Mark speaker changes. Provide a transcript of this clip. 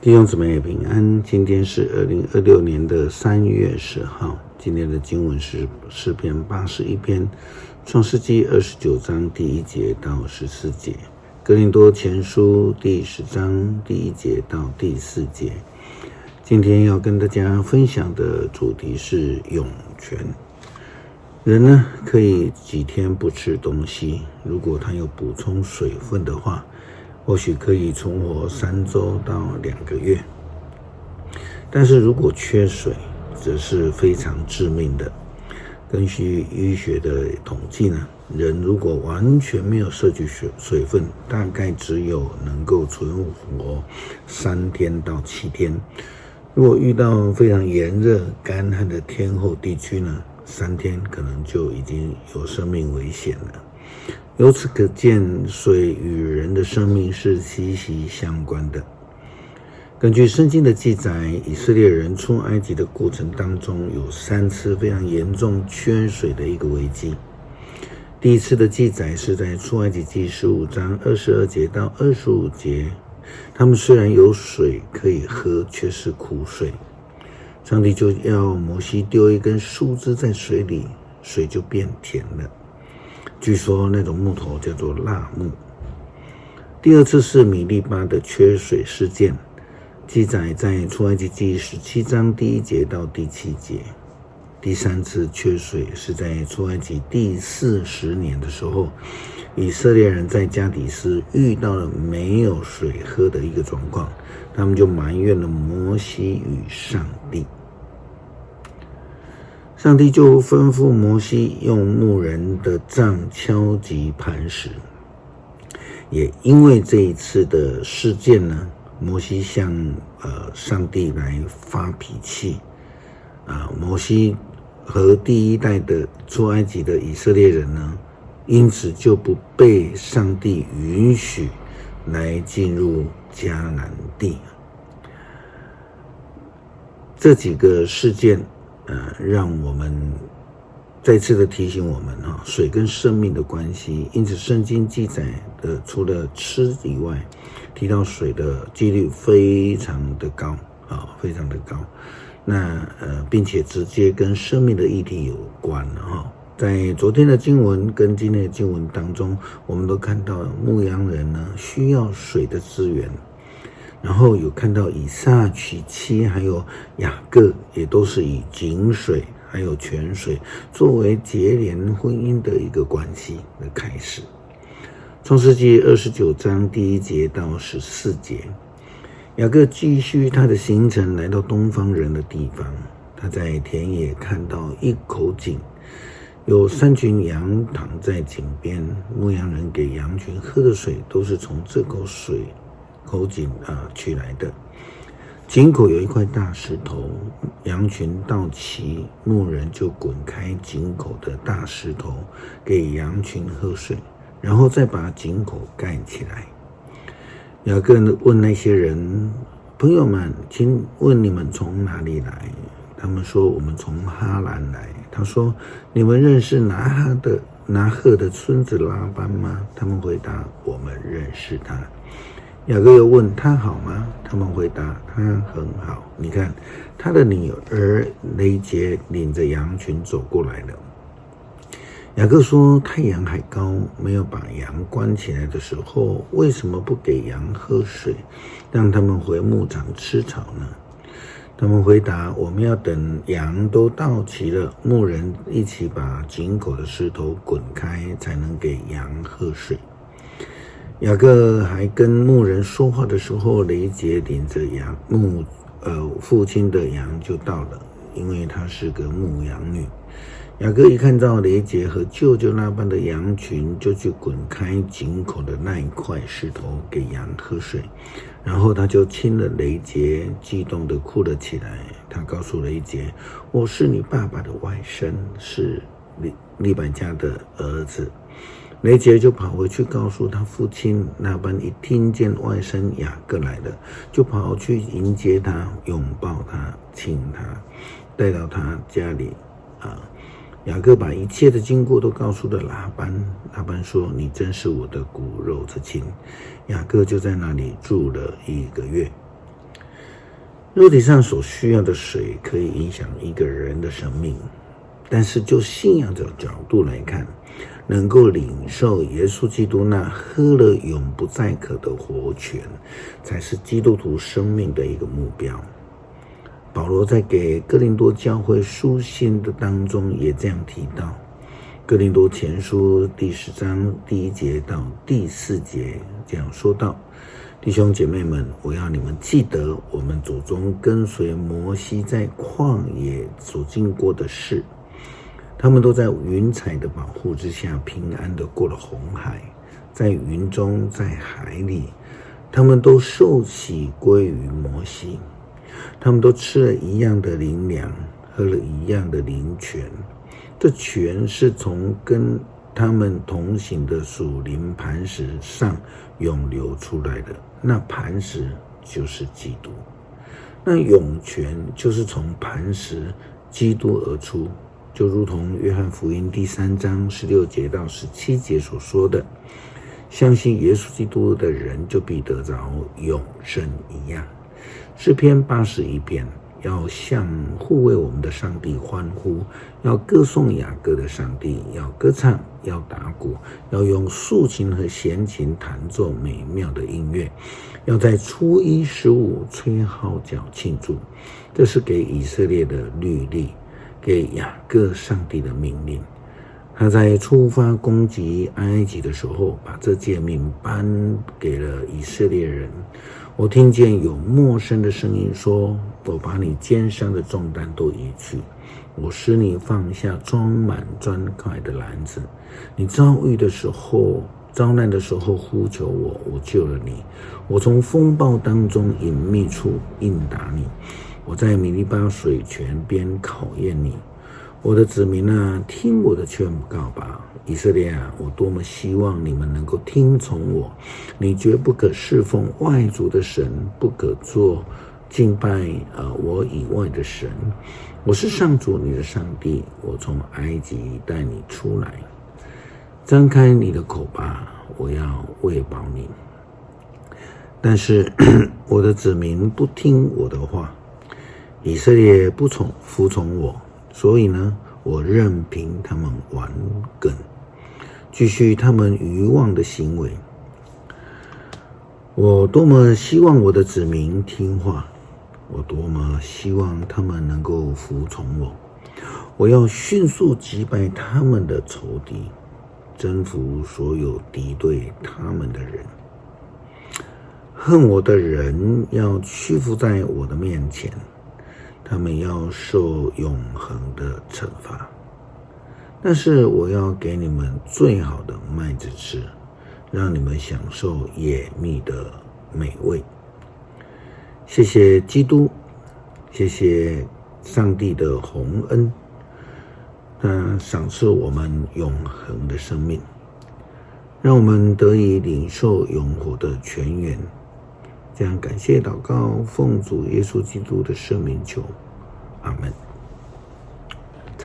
Speaker 1: 弟兄姊妹平安，今天是2026年的3月10号。今天的经文是诗篇81篇，创世纪29章第1节到14节，哥林多前书第10章第1节到第4节。今天要跟大家分享的主题是涌泉。人呢，可以几天不吃东西，如果他有补充水分的话，或许可以存活3周到2个月。但是如果缺水，则是非常致命的。根据医学的统计呢，人如果完全没有摄取水分，大概只有能够存活3天到7天。如果遇到非常炎热干旱的天候地区呢，3天可能就已经有生命危险了。由此可见，水与人的生命是息息相关的。根据圣经的记载，以色列人出埃及的过程当中，有3次非常严重缺水的一个危机。第一次的记载是在出埃及记15章22节到25节，他们虽然有水可以喝，却是苦水。上帝就要摩西丢一根树枝在水里，水就变甜了。据说那种木头叫做辣木。第二次是米利巴的缺水事件，记载在出埃及记17章第1节到第7节。第3次缺水是在出埃及第40年的时候，以色列人在加底斯遇到了没有水喝的一个状况，他们就埋怨了摩西与上帝。上帝就吩咐摩西用牧人的杖敲击磐石。也因为这一次的事件呢，摩西向上帝来发脾气。摩西和第一代的出埃及的以色列人呢，因此就不被上帝允许来进入迦南地。这几个事件让我们再次的提醒我们水跟生命的关系。因此圣经记载的除了吃以外，提到水的几率非常的高，非常的高。那并且直接跟生命的议题有关在昨天的经文跟今天的经文当中，我们都看到牧羊人呢需要水的资源。然后有看到以撒娶妻，还有雅各也都是以井水还有泉水作为结连婚姻的一个关系的开始。创世纪29章第1节到14节，雅各继续他的行程，来到东方人的地方。他在田野看到一口井，有3群羊躺在井边，牧羊人给羊群喝的水都是从这口井取来的。井口有一块大石头，羊群到齐，牧人就滚开井口的大石头，给羊群喝水，然后再把井口盖起来。雅各问那些人，朋友们，请问你们从哪里来？他们说，我们从哈兰来。他说，你们认识拿鹤的孙子拉班吗？他们回答，我们认识他。雅各又问，他好吗？他们回答，他很好。你看，他的女儿雷杰领着羊群走过来了。雅各说，太阳还高，没有把羊关起来的时候，为什么不给羊喝水，让他们回牧场吃草呢？他们回答，我们要等羊都到齐了，牧人一起把井口的石头滚开，才能给羊喝水。雅各还跟牧人说话的时候，雷杰领着父亲的羊就到了，因为她是个牧羊女。雅各一看到雷杰和舅舅拉班的羊群，就去滚开井口的那一块石头给羊喝水，然后他就亲了雷杰，激动地哭了起来。他告诉雷杰，我是你爸爸的外甥，是利百加的儿子。雷杰就跑回去告诉他父亲。拉班一听见外甥雅各来了，就跑去迎接他，拥抱他，亲他，带到他家里。雅各把一切的经过都告诉了拉班。拉班说，你真是我的骨肉之亲。雅各就在那里住了1个月。肉体上所需要的水可以影响一个人的生命，但是就信仰的角度来看，能够领受耶稣基督那喝了永不再渴的活泉，才是基督徒生命的一个目标。保罗在给哥林多教会书信的当中也这样提到，哥林多前书第10章第1节到第4节这样说道：弟兄姐妹们，我要你们记得我们祖宗跟随摩西在旷野所经过的事，他们都在云彩的保护之下平安地过了红海，在云中，在海里，他们都受洗归于摩西，他们都吃了一样的灵粮，喝了一样的灵泉，这泉是从跟他们同行的属灵磐石上涌流出来的，那磐石就是基督，那涌泉就是从磐石基督而出，就如同约翰福音第3章16节到17节所说的，相信耶稣基督的人就必得着永生一样。诗篇81篇，要向护卫我们的上帝欢呼，要歌颂雅各的上帝，要歌唱，要打鼓，要用竖琴和弦琴弹奏美妙的音乐，要在初一15吹号角庆祝。这是给以色列的律例，给雅各上帝的命令。他在出发攻击埃及的时候，把这诫命颁给了以色列人。我听见有陌生的声音说，我把你肩上的重担都移去，我使你放下装满砖块的篮子。你遭难的时候呼求我，我救了你。我从风暴当中隐秘处应答你，我在米利巴水泉边考验你。我的子民啊，听我的劝告吧。以色列啊，我多么希望你们能够听从我。你绝不可侍奉外族的神，不可做敬拜我以外的神。我是上主你的上帝，我从埃及带你出来。张开你的口吧，我要喂饱你。但是我的子民不听我的话，以色列不服从我，所以呢，我任凭他们玩梗，继续他们愚妄的行为。我多么希望我的子民听话，我多么希望他们能够服从我。我要迅速击败他们的仇敌，征服所有敌对他们的人。恨我的人要屈服在我的面前，他们要受永恒的惩罚。但是我要给你们最好的麦子吃，让你们享受野蜜的美味。谢谢基督，谢谢上帝的宏恩，他赏赐我们永恒的生命，让我们得以领受永活的泉源。这样感谢祷告，奉主耶稣基督的圣名求，阿们。